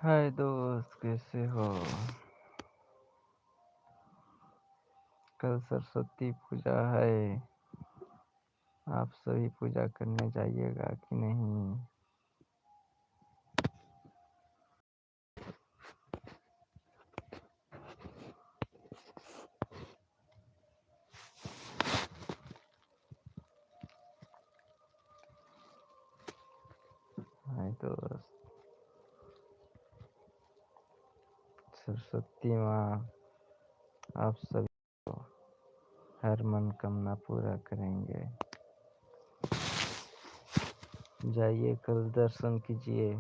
हाय दोस्त, कैसे हो? कल सरस्वती पूजा है। आप सभी पूजा करने जाइएगा कि नहीं? हाय दोस्त, सरस्वती माँ आप सभी को हर मनोकामना पूरा करेंगे। जाइए, कल दर्शन कीजिए।